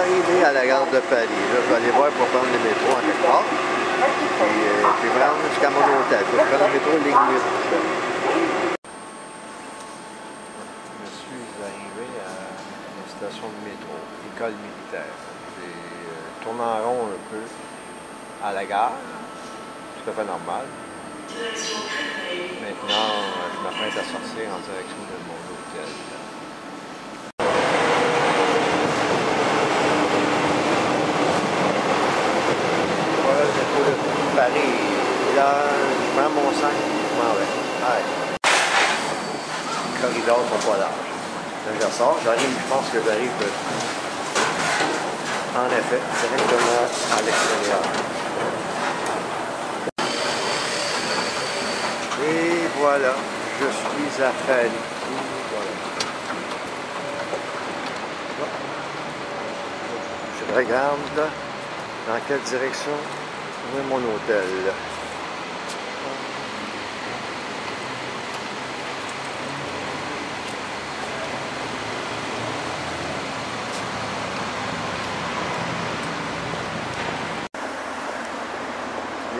arrivé à la gare de Paris. Là, je vais aller voir pour prendre le métro en quelque part. Puis me rendre jusqu'à mon hôtel. Je prends le métro ligne 8. Je suis arrivé à la station de métro, école militaire. J'ai tourné en rond un peu à la gare, tout à fait normal. Maintenant, je m'apprête à sortir en direction de mon hôtel. Voilà le métro de Paris. Et là, je prends mon sac et je m'en vais. Allez. Les corridors sont pas larges. Là, je ressors. J'arrive, je pense que j'arrive en effet directement à l'extérieur. Et voilà, je suis à Paris. Voilà. Je regarde dans quelle direction est mon hôtel.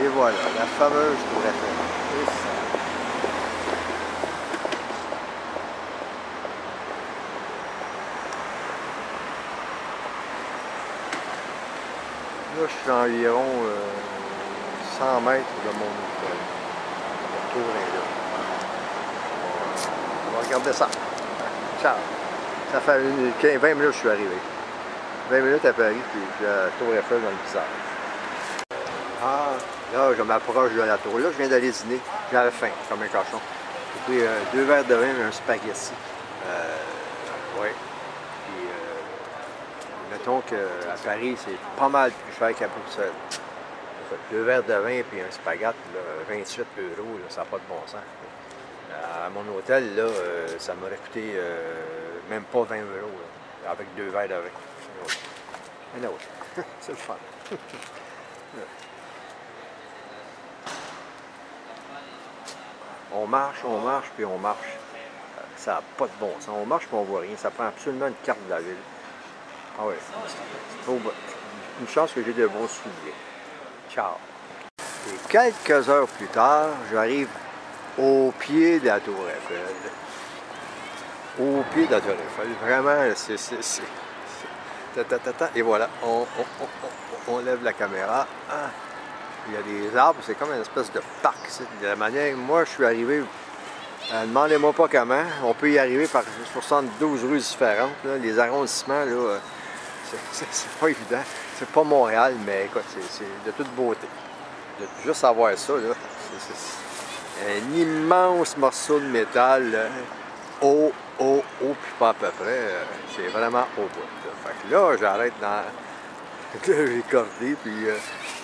Et voilà, la fameuse tour Eiffel. Là, je suis à environ 100 mètres de mon hôtel. La tour est là. On va regarder ça. Ciao. Ça fait 20 minutes que je suis arrivé. 20 minutes à Paris, puis la tour Eiffel dans le visage. Ah, là, je m'approche de la tour. Là, je viens d'aller dîner. J'avais faim, comme un cochon. J'ai pris 2 verres de vin et un spaghetti. Oui. Puis, mettons qu'à Paris, c'est pas mal plus cher qu'à Bruxelles. 2 verres de vin et un spaghetti, là, 28 €, là, ça n'a pas de bon sens. À mon hôtel, là, ça m'aurait coûté même pas 20 € là, avec 2 verres de vin. Mais non, c'est le fun. On marche, puis on marche. Ça n'a pas de bon sens. On marche, puis on voit rien. Ça prend absolument une carte de la ville. Ah oui, c'est trop bon. Une chance que j'ai de bons souliers. Ciao. Et quelques heures plus tard, j'arrive au pied de la tour Eiffel. Au pied de la tour Eiffel. Vraiment, c'est... Et voilà, on lève la caméra. Ah. Il y a des arbres, c'est comme une espèce de parc. De la manière, moi je suis arrivé, demandez-moi pas comment, on peut y arriver par 72 rues différentes. Là. Les arrondissements, là, c'est pas évident. C'est pas Montréal, mais écoute, c'est de toute beauté. Juste savoir ça, là, c'est un immense morceau de métal, là, haut, puis pas à peu près. C'est vraiment au bout. Là. Fait que là, j'arrête dans les cordées, puis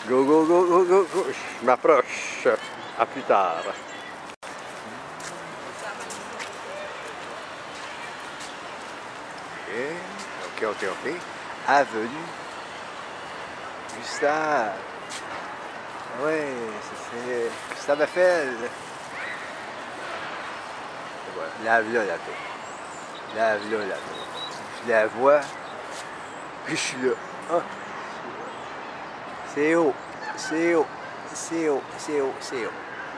go, go, go, go, go, go. Je m'approche. À plus tard. OK. Avenue Gustave. Oui, c'est Gustave Eiffel. Voilà. Là, la tour. Là, la tour. Je la vois, puis je suis là. Ah. C'est haut.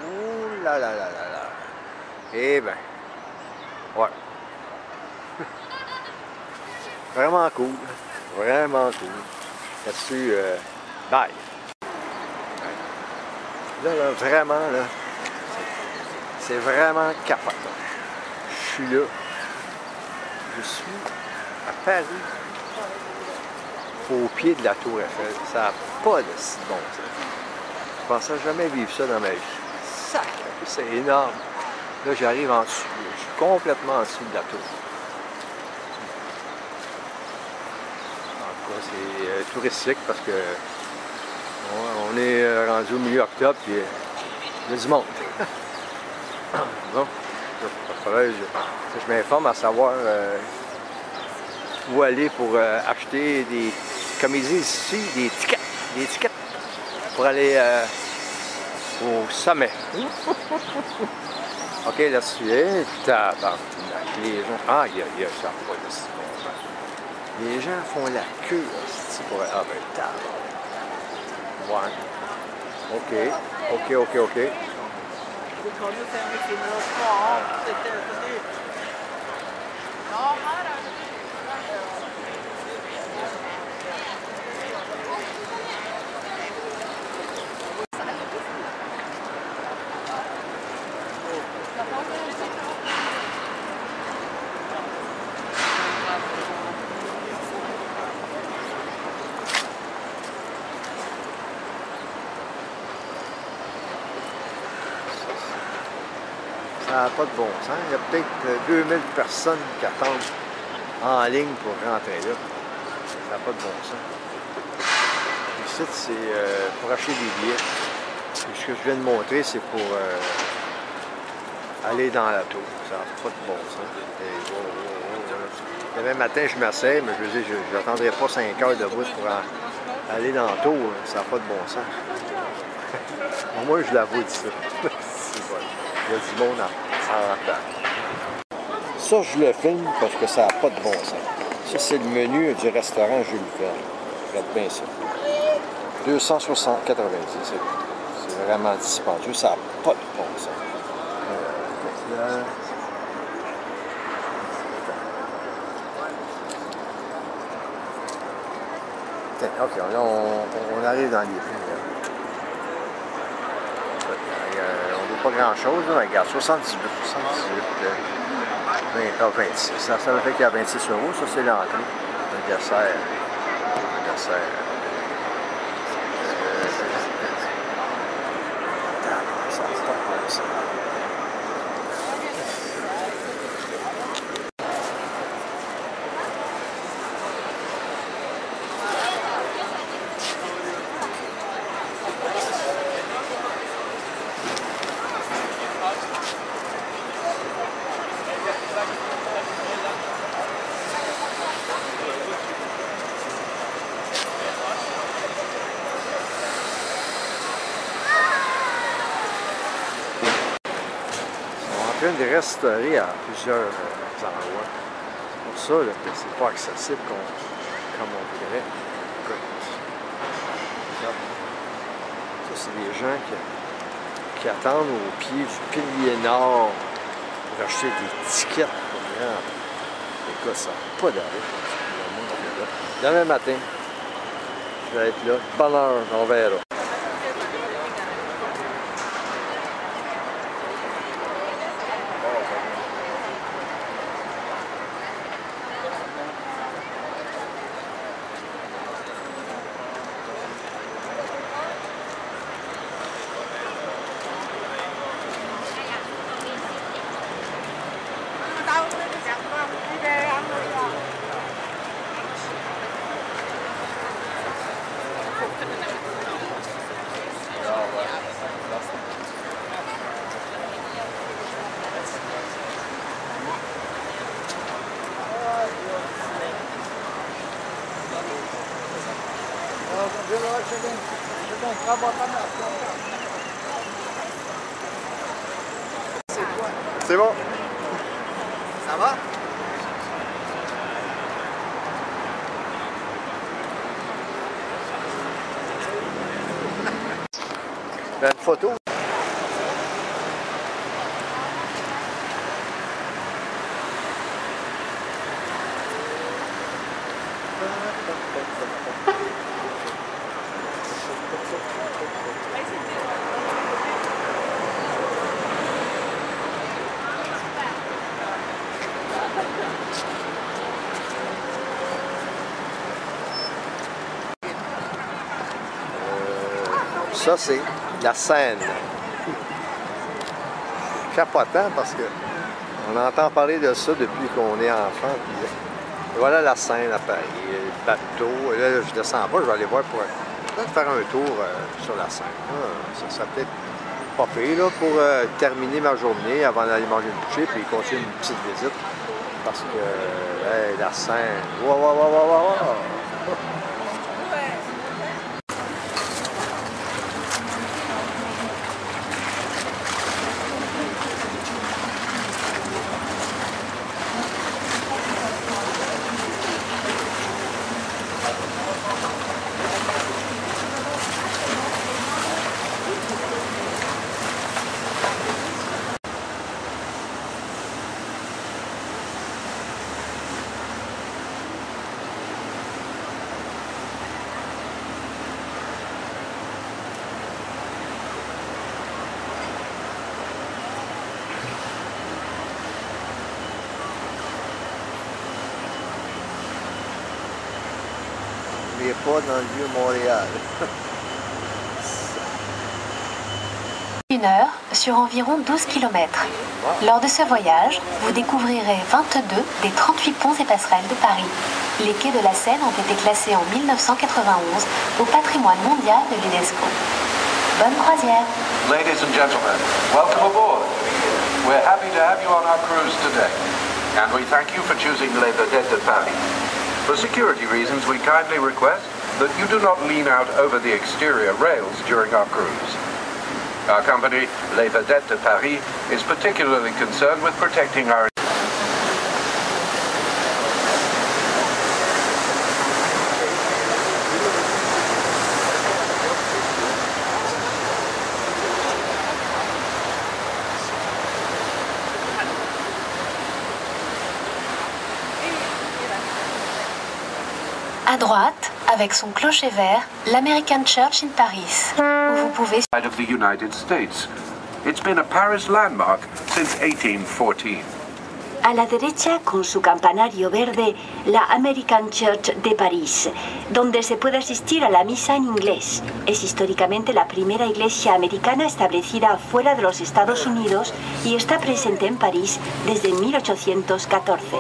Ouh là. Eh ben, ouais. Vraiment cool. Là-dessus, bye. Là, vraiment, là, c'est vraiment capotant. Je suis là. Je suis à Paris. Au pied de la tour Eiffel. Ça n'a pas de si bon ça. Je pensais jamais vivre ça dans ma vie. Sacré, c'est énorme. Là, j'arrive en dessous. Je suis complètement en dessous de la tour. En tout cas, c'est touristique parce que on est rendu au milieu octobre et il y a du monde. Bon, je m'informe à savoir où aller pour acheter des, comme ils disent ici, des tickets pour aller au sommet. OK, là-dessus, les gens. Ah, il y a ça. Les gens font la queue aussi pour... Ah ben, tard. Ouais. OK. OK, OK, OK. Ça n'a pas de bon sens. Il y a peut-être 2000 personnes qui attendent en ligne pour rentrer là. Ça n'a pas de bon sens. Ici, c'est pour acheter des billets. Et ce que je viens de montrer, c'est pour aller dans la tour. Ça n'a pas de bon sens. Demain matin, je m'asseye, mais je veux dire, je n'attendrai pas 5 heures de route pour aller dans la tour. Ça n'a pas de bon sens. Au moins, je l'avoue d'ici. C'est bon. Il y a du monde en retard. Ça, je le filme parce que ça n'a pas de bon sens. Ça, c'est le menu du restaurant Jules Verne. Regarde bien ça. 260,90. C'est vraiment dispendieux. Ça n'a pas de bon sens. OK, là, on arrive dans les prix. On ne voit pas grand-chose, mais regarde, 78, 26. Ça fait qu'il y a 26 €, ça c'est l'entrée. Le dessert. Ça n'a pas de bon sens. En train de restaurer à plusieurs endroits. C'est pour ça là, que c'est pas accessible comme on voudrait. Ça, c'est des gens qui attendent au pied du pilier nord pour acheter des tickets pour rentrer. Écoute, ça n'a pas d'arrêt. Demain matin, je vais être là. Bonne heure, on verra. C'est bon. Ça va? Une photo. Ça, c'est la Seine. Capotant parce que on entend parler de ça depuis qu'on est enfant. Puis, voilà la Seine à Paris, le bateau. Et là, je descends pas, je vais aller voir pour peut-être faire un tour sur la Seine. Ça serait peut-être pas pire là, pour terminer ma journée avant d'aller manger une bouchée puis continuer une petite visite. Parce que la Seine. Wow, wow, wow, wow, wow. verrez pas dans le vieux Montréal. Une heure sur environ 12 km. Lors de ce voyage, vous découvrirez 22 des 38 ponts et passerelles de Paris. Les quais de la Seine ont été classés en 1991 au patrimoine mondial de l'UNESCO. Bonne croisière! Ladies and gentlemen, welcome aboard. We're happy to have you on our cruise today, and we thank you for choosing Les Vedettes de Paris. For security reasons, we kindly request that you do not lean out over the exterior rails during our cruise. Our company, Les Vedettes de Paris, is particularly concerned with protecting our À droite, avec son clocher vert, l'American Church in Paris, où vous pouvez side of the United States. It's been a Paris landmark since 1814. A la derecha, con su campanario verde, la American Church de París, donde se puede asistir a la misa en inglés. Es históricamente la primera iglesia americana establecida fuera de los Estados Unidos y está presente en París desde 1814.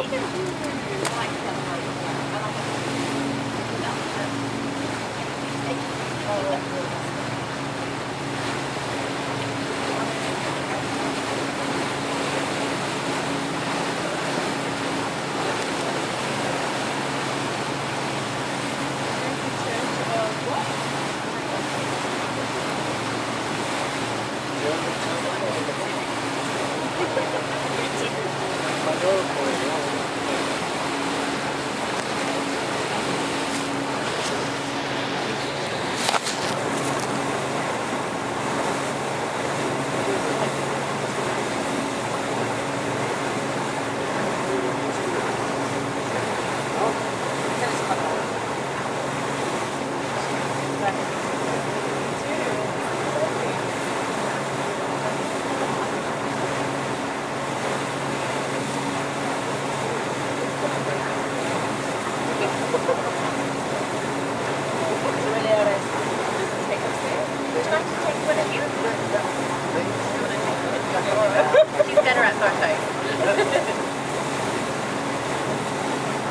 She's better at photos.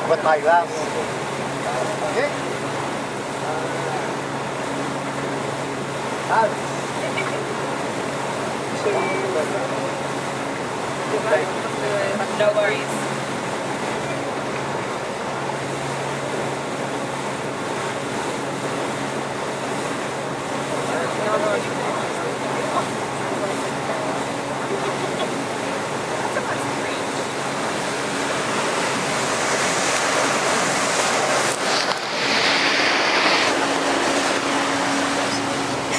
With my glass. Okay. No worries.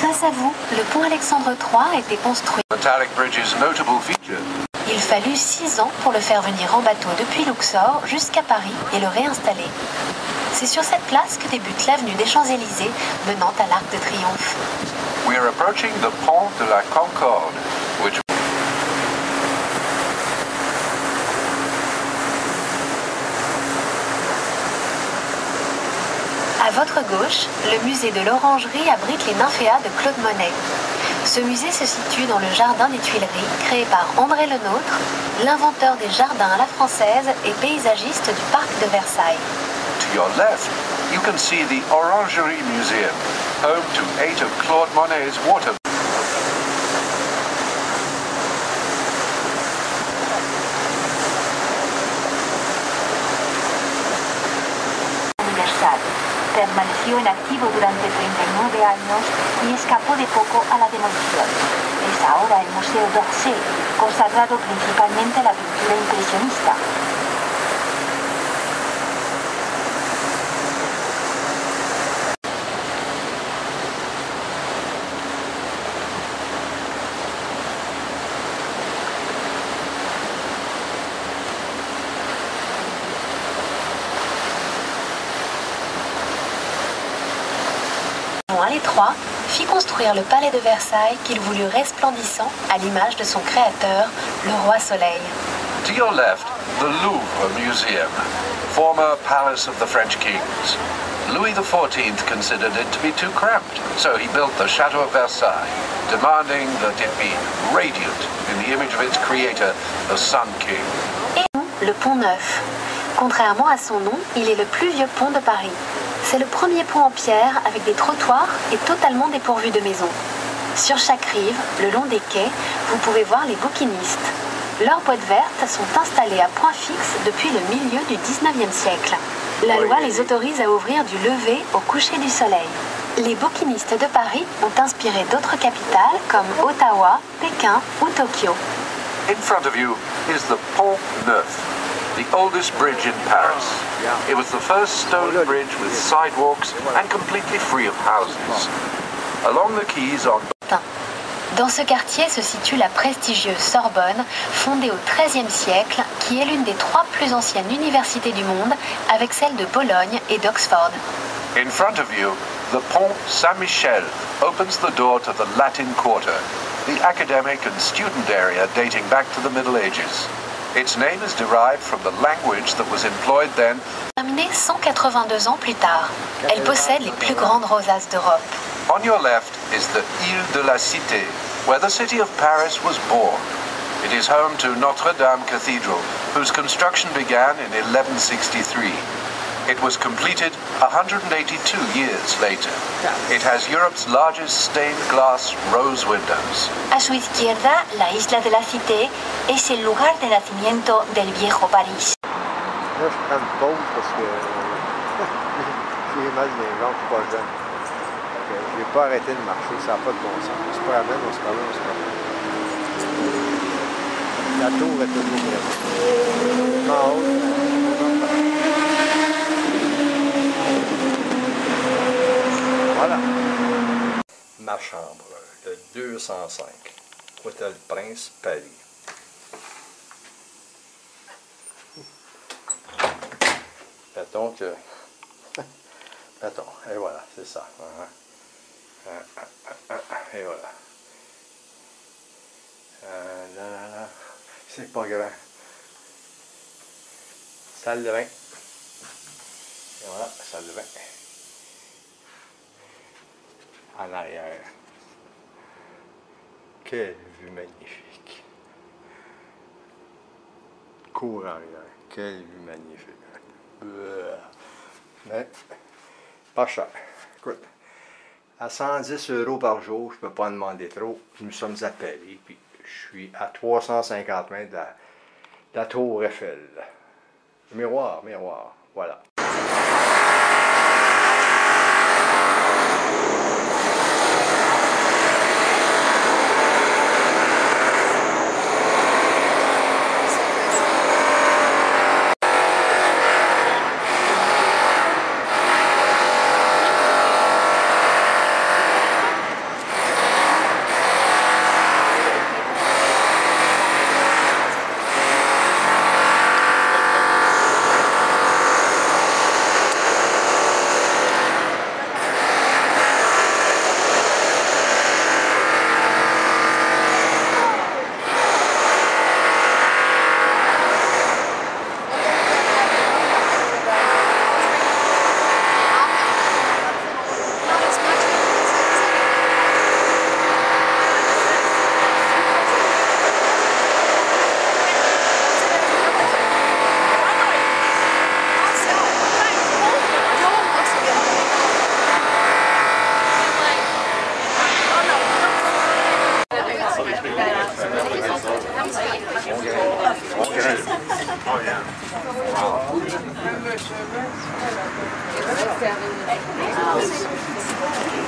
Face à vous, le pont Alexandre III a été construit. Metallic Bridge's notable feature. Il fallut 6 ans pour le faire venir en bateau depuis Luxor jusqu'à Paris et le réinstaller. C'est sur cette place que débute l'avenue des Champs-Élysées menant à l'Arc de Triomphe. We are approaching the Pont de la Concorde, which À votre gauche, le musée de l'Orangerie abrite les nymphéas de Claude Monet. Ce musée se situe dans le jardin des Tuileries, créé par André Le Nôtre, l'inventeur des jardins à la française et paysagiste du parc de Versailles. to your left, you can see the Orangerie Museum, home to 8 of Claude Monet's water. Universal. Permaneció en activo durante 39 años y escapó de poco a la demolición. Es ahora el Museo d'Orsay, consagrado principalmente a la pintura impresionista. À l'étroit, fit construire le palais de Versailles qu'il voulut resplendissant à l'image de son créateur, le roi Soleil. To your left, the Louvre Museum, former palace of the French kings. Louis XIV considered it to be too cramped, so he built the Château of Versailles, demanding that it be radiant in the image of its creator, the Sun King. Et le Pont Neuf. Contrairement à son nom, il est le plus vieux pont de Paris. C'est le premier pont en pierre avec des trottoirs et totalement dépourvu de maisons. Sur chaque rive, le long des quais, vous pouvez voir les bouquinistes. Leurs boîtes vertes sont installées à point fixe depuis le milieu du 19e siècle. La loi les autorise à ouvrir du lever au coucher du soleil. Les bouquinistes de Paris ont inspiré d'autres capitales comme Ottawa, Pékin ou Tokyo. In front of you is the Pont Neuf, the oldest bridge in Paris. It was the first stone bridge with sidewalks and completely free of houses. Along the quays on... Dans ce quartier se situe la prestigieuse Sorbonne, fondée au XIIIe siècle, qui est l'une des 3 plus anciennes universités du monde, avec celles de Bologne et d'Oxford. In front of you, the Pont Saint-Michel opens the door to the Latin Quarter, the academic and student area dating back to the Middle Ages. Its name is derived from the language that was employed then. Terminée 182 ans plus tard, elle possède les plus grandes rosaces d'Europe. On your left is the Île de la Cité, where the city of Paris was born. It is home to Notre-Dame Cathedral, whose construction began in 1163. It was completed 182 years later. It has Europe's largest stained glass rose windows. A su izquierda, la isla de la Cité es el lugar de nacimiento del viejo París. Là, je prends une pause parce que j'ai mal des jambes, je suis pas jeune. Je n'ai pas arrêté de marcher, ça n'a pas de bon sens. On se promène, on se promène, on se promène. La tour est toujours présente. En haut, voilà. Ma chambre, le 205, Hôtel Prince, Paris. Mettons que... Mettons, et voilà, c'est ça. Et voilà. Là, là, là. C'est pas grand. Salle de bain. Et voilà, salle de bain. En arrière. Quelle vue magnifique. Cour arrière. Quelle vue magnifique. Mais, pas cher. Écoute, à 110 € par jour, je ne peux pas en demander trop. Nous sommes à Paris, puis je suis à 350 mètres de la tour Eiffel. Miroir, miroir, voilà.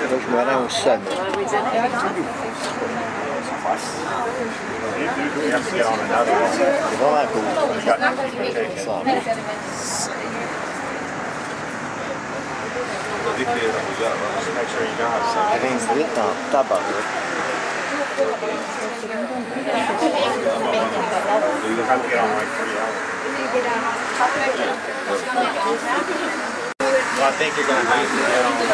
Là, je me rends au sommet. C'est vraiment cool. Ça grimpe vite en tabarouette. Well, I think you're going to have to get on I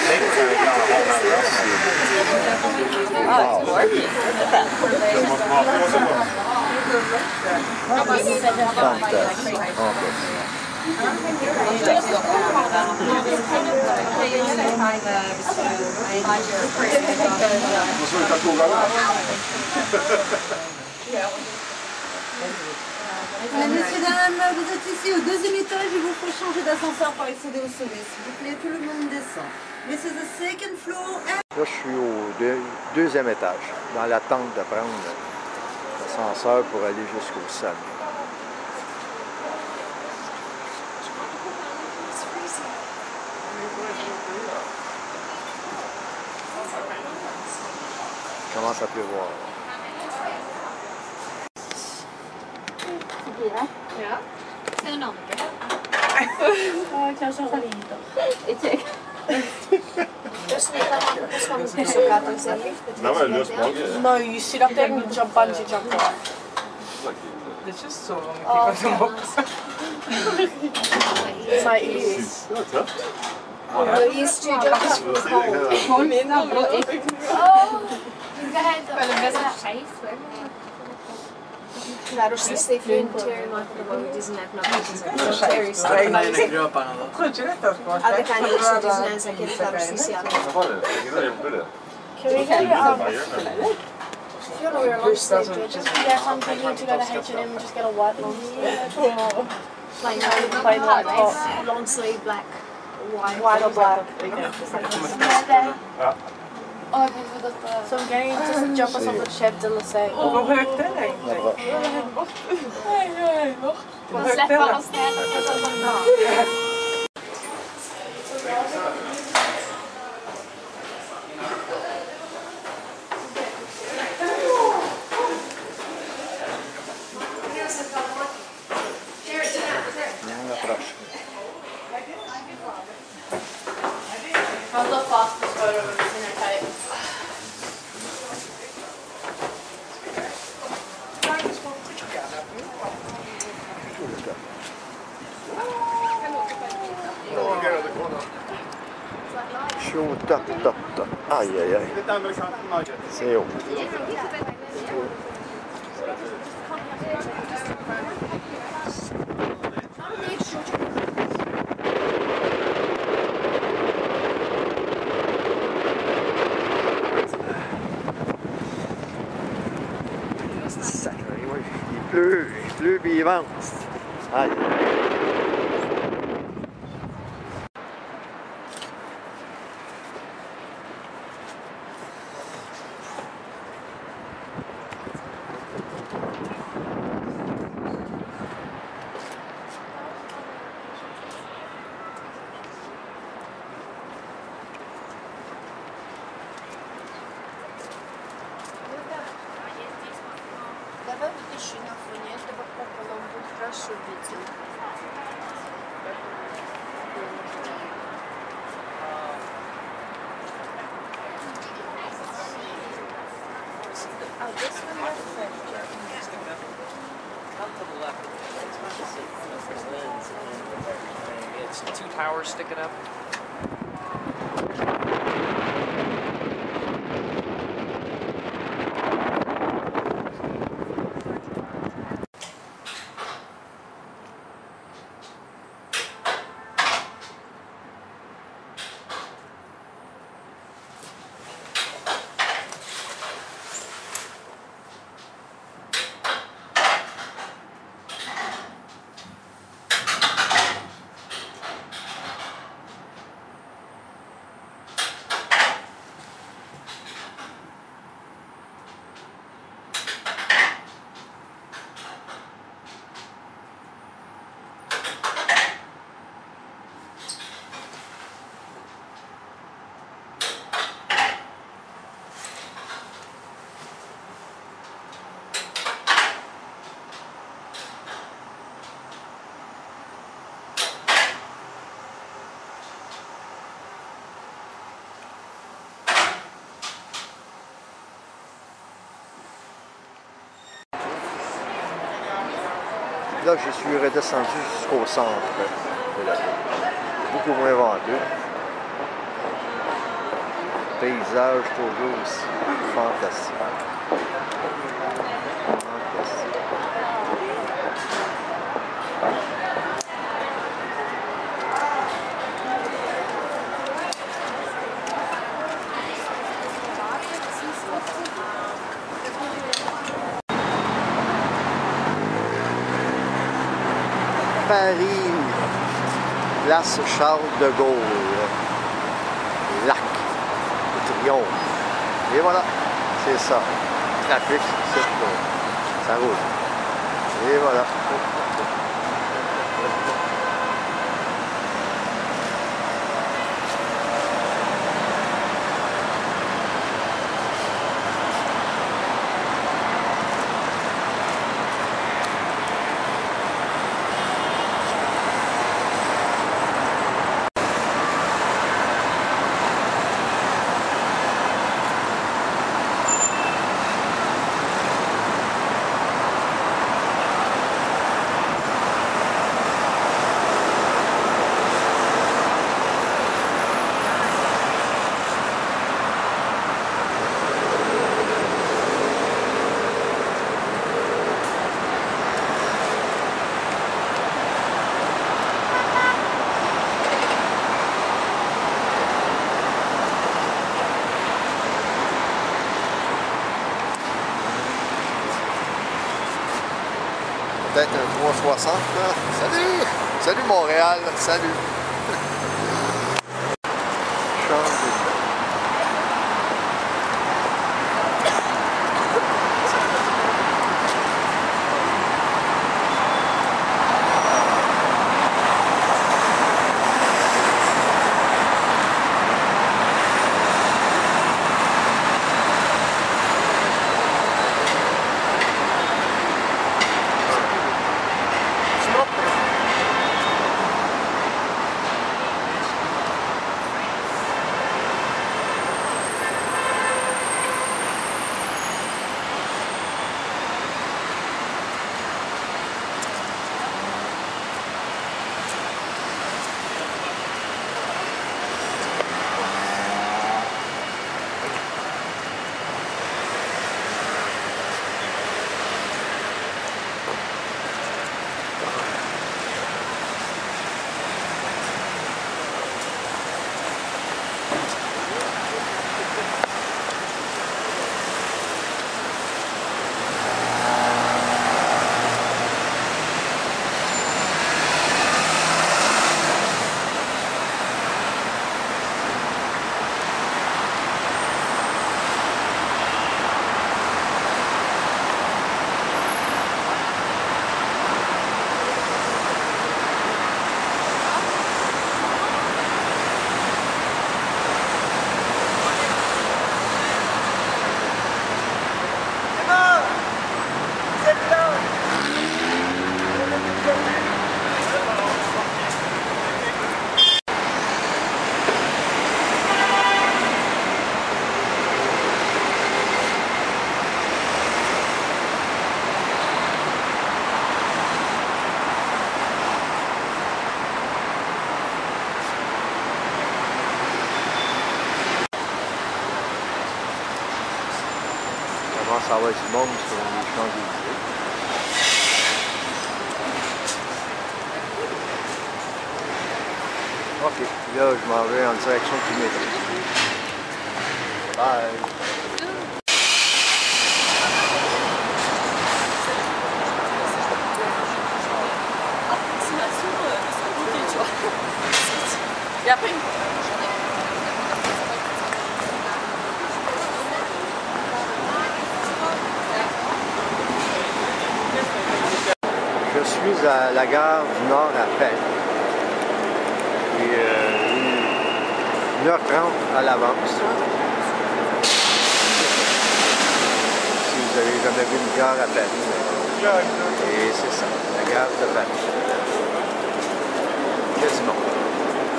think you're going to get on a whole nother Fantastique. Messieurs, dames, vous êtes ici au deuxième étage, il vous faut changer d'ascenseur pour accéder au sommet. S'il vous plaît, tout le monde descend. This is the second floor. Là, je suis au deuxième étage, dans l'attente de prendre l'ascenseur pour aller jusqu'au sommet. Il commence à pleuvoir. Ja. En een ander. Oh, ciao, sono salito. E c'è. No, you sit up there and you jump bungee jump off. It's just so long if you go to It's like it is. We're used to jumping from the pole. Gewoon in dat brood. Oh, wel een best wel scheef. Claro, se você for inteiro, não é problema, dizem que não precisa. Terry está. Adekani se dizem que ele está associado. Can we get it if you want to wear a long sleeve, yeah, so I'm thinking to go to H&M and just get a white long sleeve. Plain white, long sleeve, black, White or black. So I'm getting just to jump us off the Chef de Lassay. Hoe högt är det egentligen? Hoe högt är det? How's the fastest photo of us in her tape? Je suis au top. Aïe, aïe, aïe. C'est haut. Sacré, oui. Il pleut puis il vente. Aïe. Давай выпиши на фоне этого купола, он будет хорошо виден. А this one has It's two towers sticking up. Là, je suis redescendu jusqu'au centre de la ville. Beaucoup moins venteux. Paysage toujours aussi fantastique. Fantastique. Paris, place Charles de Gaulle, Lac de Triomphe. Et voilà, c'est ça. Trafic, ça roule. Et voilà. Peut-être un 360 là. Salut! Salut Montréal! Salut! Ça va être du monde sur les Champs-Élysées. Ok, là je m'en vais en direction du métro. Bye! Et après, je suis à la gare du Nord à Paris. Et 1h30 à l'avance. Si vous n'avez jamais vu une gare à Paris. Et c'est ça, la gare de Paris. Quasiment. Au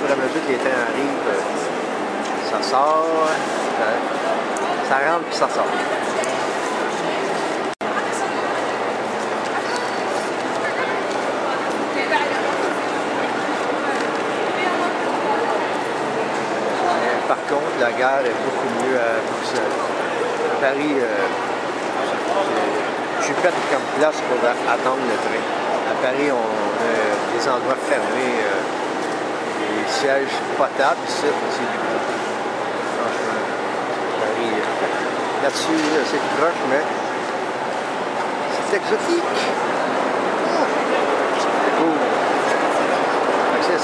fur et à mesure que les trains arrivent, ça sort, ça rentre puis ça sort. Par contre, la gare est beaucoup mieux à Bruxelles. À Paris, je suis prêt comme place pour attendre le train. À Paris, on a des endroits fermés, des sièges potables, c'est du coup. Franchement, Paris, là-dessus, c'est tout proche, mais c'est exotique. C'est cool.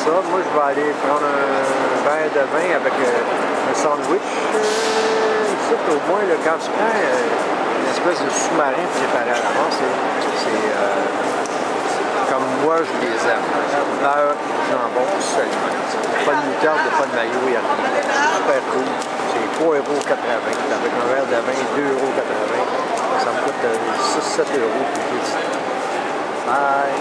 ça. Moi, je vais aller prendre un verre de vin avec un sandwich. Ici, au moins, là, quand tu prends une espèce de sous-marin préparé à l'avance, c'est comme moi, je les aime. Beurre, jambon, seulement. Pas de moutarde, pas de maillot, il y a rien. Super cool. C'est 3,80 €. Avec un verre de vin, 2,80 €. Ça me coûte 6-7 € plus. Bye!